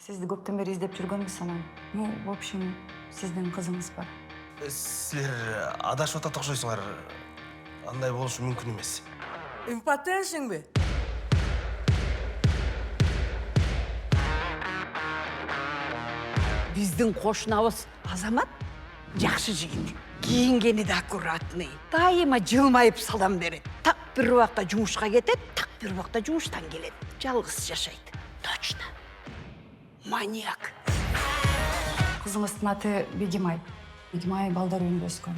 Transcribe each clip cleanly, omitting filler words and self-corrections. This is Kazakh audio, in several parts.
Сізді көптен бері іздеп жүргенбіз анан. Ну, в общем, сіздің қызыңыз бар. Силер адашып атат окшойсуңар. Андай болушу мүмкүн эмес. Импотеншің бе? Біздің қошнауыз Азамат жақсы жігіт. Киінгені де аккуратный. Дайыма жылмайып салам береді. Так бір уақытта жұмысқа кетеді, так бір уақытта жұмыстан келеді. Жалғыз жашайды. Точно. Маньяк. Қызыңыздың аты Бегимай. Бегимай балдар үйінде өскен.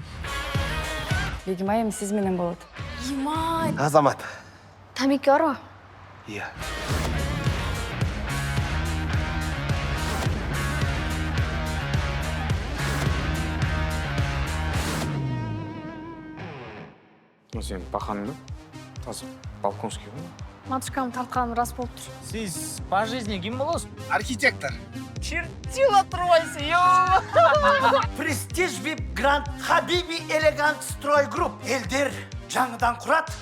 Бегимай эми сиз менен болот. Имай, Азамат. тамеки барбы? Иә. Сен паханың ба? Тазы балконский ғой? Матушкам тартканым рас болуп тур. Сіз по жизни ким болосуз? Архитектор. Чертила турбайсың, Престиж VIP Grand Habibi Elegant Строй Групп. Элдер жаңыдан құрат,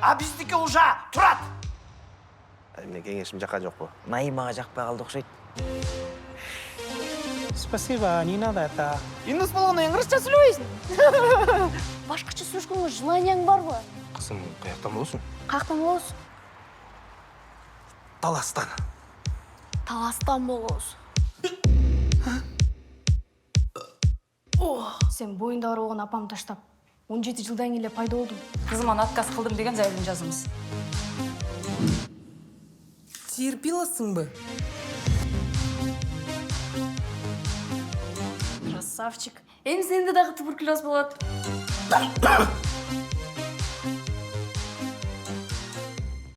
а биздики уже турат. Эмне кеңешим жакка жокпу? Наимага жакпай калды окшойт. Спасибо, не надо это. Индус болгондон кыргызча сүйлөбөйсүң. Башкача сүйлөшкөнгө желанияң барбы? Кызым, каяктан болосуң? Каяктан болосуң? Таластан. Таластан болосуң. Сен боюнда бар болгон апам таштап 17 жылдан кийин эле пайда болдум. Қызыман отказ қылдым деген заявление жазыңыз. Терпиласың бе? Красавчик. Эми сенде дагы туберкулез болот.